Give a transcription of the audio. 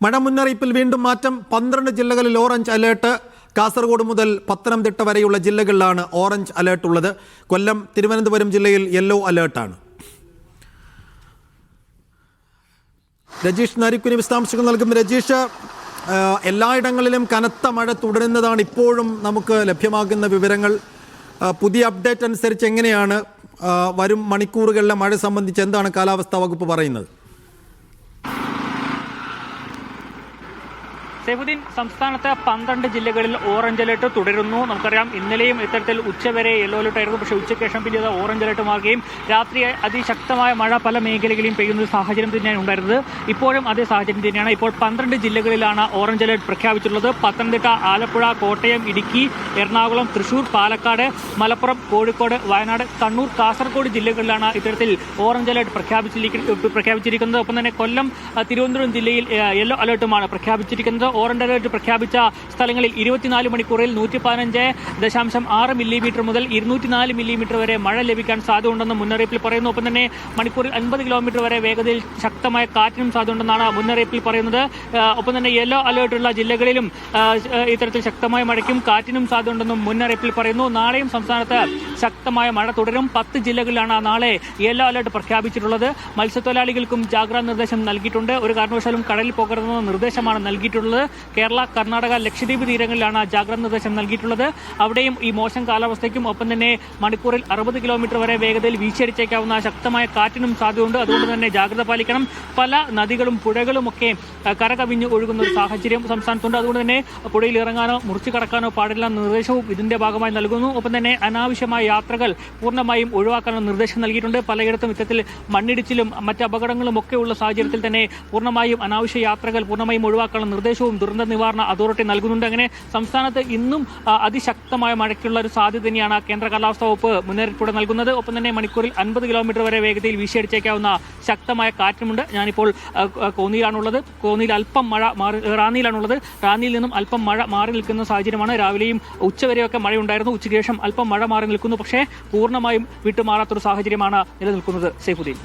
മഴ മുന്നറിയിപ്പിൽ വീണ്ടും മാറ്റം. 12 ജില്ലകളിൽ ഓറഞ്ച് അലേർട്ട്. കാസർഗോഡ് മുതൽ പത്തനംതിട്ട വരെയുള്ള ജില്ലകളിലാണ് ഓറഞ്ച് അലേർട്ട് ഉള്ളത്. കൊല്ലം, തിരുവനന്തപുരം ജില്ലയിൽ യെല്ലോ അലേർട്ടാണ്. രജീഷ് നാരിക്കുനി വിശദാംശങ്ങൾ നൽകും. രജീഷ്, എല്ലായിടങ്ങളിലും കനത്ത മഴ തുടരുന്നതാണ് ഇപ്പോഴും നമുക്ക് ലഭ്യമാകുന്ന വിവരങ്ങൾ. പുതിയ അപ്ഡേറ്റ് അനുസരിച്ച് എങ്ങനെയാണ് വരും മണിക്കൂറുകളിലെ മഴ സംബന്ധിച്ച് എന്താണ് കാലാവസ്ഥാ വകുപ്പ് പറയുന്നത്? സൈഫുദ്ദീൻ, സംസ്ഥാനത്ത് 12 ജില്ലകളിൽ ഓറഞ്ച് അലർട്ട് തുടരുന്നു. നമുക്കറിയാം ഇന്നലെയും ഇത്തരത്തിൽ ഉച്ചവരെ യെല്ലോ അലർട്ട് ആയിരുന്നു. പക്ഷേ ഉച്ചയ്ക്ക് ശേഷം പിന്നെ ഓറഞ്ച് അലർട്ട് മാറുകയും രാത്രി അതിശക്തമായ മഴ പല മേഖലകളിലും പെയ്യുന്ന സാഹചര്യം തന്നെയാണ് ഉണ്ടായിരുന്നത്. ഇപ്പോഴും അതേ സാഹചര്യം തന്നെയാണ്. ഇപ്പോൾ 12 ജില്ലകളിലാണ് ഓറഞ്ച് അലർട്ട് പ്രഖ്യാപിച്ചിട്ടുള്ളത്. പത്തനംതിട്ട, ആലപ്പുഴ, കോട്ടയം, ഇടുക്കി, എറണാകുളം, തൃശൂർ, പാലക്കാട്, മലപ്പുറം, കോഴിക്കോട്, വയനാട്, കണ്ണൂർ, കാസർഗോഡ് ജില്ലകളിലാണ് ഇത്തരത്തിൽ ഓറഞ്ച് അലർട്ട് പ്രഖ്യാപിച്ചിരിക്കുന്നത്. ഒപ്പം തന്നെ കൊല്ലം, തിരുവനന്തപുരം ജില്ലയിൽ യെല്ലോ അലർട്ടുമാണ് പ്രഖ്യാപിച്ചിരിക്കുന്നത്. ഓറഞ്ച് അലർട്ട് പ്രഖ്യാപിച്ച സ്ഥലങ്ങളിൽ 24 മണിക്കൂറിൽ 115.6 മില്ലിമീറ്റർ മുതൽ 204 മില്ലിമീറ്റർ വരെ മഴ ലഭിക്കാൻ സാധ്യതയുണ്ടെന്ന് മുന്നറിയിപ്പിൽ പറയുന്നു. ഒപ്പം തന്നെ മണിക്കൂറിൽ 50 കിലോമീറ്റർ വരെ വേഗതയിൽ ശക്തമായ കാറ്റിനും സാധ്യതയുണ്ടെന്നാണ് മുന്നറിയിപ്പിൽ പറയുന്നത്. ഒപ്പം തന്നെ യെല്ലോ അലർട്ടുള്ള ജില്ലകളിലും ഇത്തരത്തിൽ ശക്തമായ മഴയ്ക്കും കാറ്റിനും സാധ്യതയുണ്ടെന്നും മുന്നറിയിപ്പിൽ പറയുന്നു. നാളെയും സംസ്ഥാനത്ത് ശക്തമായ മഴ തുടരും. 10 ജില്ലകളിലാണ് നാളെ യെല്ലോ അലർട്ട് പ്രഖ്യാപിച്ചിട്ടുള്ളത്. മത്സ്യത്തൊഴിലാളികൾക്കും ജാഗ്രതാ നിർദ്ദേശം നൽകിയിട്ടുണ്ട്. ഒരു കാരണവശാലും കടലിൽ പോകരുതെന്ന നിർദ്ദേശമാണ് നൽകിയിട്ടുള്ളത്. കേരള, കർണാടക, ലക്ഷദ്വീപ് തീരങ്ങളിലാണ് ജാഗ്രതാ നിർദ്ദേശം നൽകിയിട്ടുള്ളത്. അവിടെയും ഈ മോശം കാലാവസ്ഥയ്ക്കും ഒപ്പം തന്നെ മണിക്കൂറിൽ 60 കിലോമീറ്റർ വരെ വേഗതയിൽ വീശിയടിച്ചേക്കാവുന്ന ശക്തമായ കാറ്റിനും സാധ്യതയുണ്ട്. അതുകൊണ്ട് തന്നെ ജാഗ്രത പാലിക്കണം. പല നദികളും പുഴകളും ഒക്കെ കരകവിഞ്ഞ് ഒഴുകുന്ന ഒരു സാഹചര്യം സംസ്ഥാനത്തുണ്ട്. അതുകൊണ്ട് തന്നെ പുഴയിൽ ഇറങ്ങാനോ മുറിച്ചു കടക്കാനോ പാടില്ല നിർദ്ദേശവും ഇതിന്റെ ഭാഗമായി നൽകുന്നു. ഒപ്പം തന്നെ അനാവശ്യമായ യാത്രകൾ പൂർണ്ണമായും ഒഴിവാക്കാനുള്ള നിർദ്ദേശം നൽകിയിട്ടുണ്ട്. പലയിടത്തും ഇത്തരത്തിൽ മണ്ണിടിച്ചിലും മറ്റ് അപകടങ്ങളും ഒക്കെ ഉള്ള സാഹചര്യത്തിൽ തന്നെ പൂർണ്ണമായും അനാവശ്യ യാത്രകൾ പൂർണ്ണമായും ഒഴിവാക്കാനുള്ള നിർദ്ദേശവും ദുരന്ത നിവാരണ അതോറിറ്റി നൽകുന്നുണ്ട്. അങ്ങനെ സംസ്ഥാനത്ത് ഇന്നും അതിശക്തമായ മഴയ്ക്കുള്ള ഒരു സാധ്യത തന്നെയാണ് കേന്ദ്ര കാലാവസ്ഥാ വകുപ്പ് മുന്നറിയിപ്പോടെ നൽകുന്നത്. ഒപ്പം തന്നെ മണിക്കൂറിൽ 50 കിലോമീറ്റർ വരെ വേഗതയിൽ വീശിയടിച്ചേക്കാവുന്ന ശക്തമായ കാറ്റുമുണ്ട്. ഞാനിപ്പോൾ കോന്നിയിലാണുള്ളത്. കോന്നിയിൽ അല്പം മഴ റാന്നിയിലാണുള്ളത്. റാന്നിയിൽ നിന്നും അല്പം മഴ മാറി നിൽക്കുന്ന സാഹചര്യമാണ്. രാവിലെയും ഉച്ചവരെയൊക്കെ മഴയുണ്ടായിരുന്നു. ഉച്ചയ്ക്ക് ശേഷം അല്പം മഴ മാറി നിൽക്കുന്നു. പക്ഷേ പൂർണ്ണമായും വിട്ടുമാറാത്തൊരു സാഹചര്യമാണ് നിലനിൽക്കുന്നത്. സൈഫുദ്ദീൻ.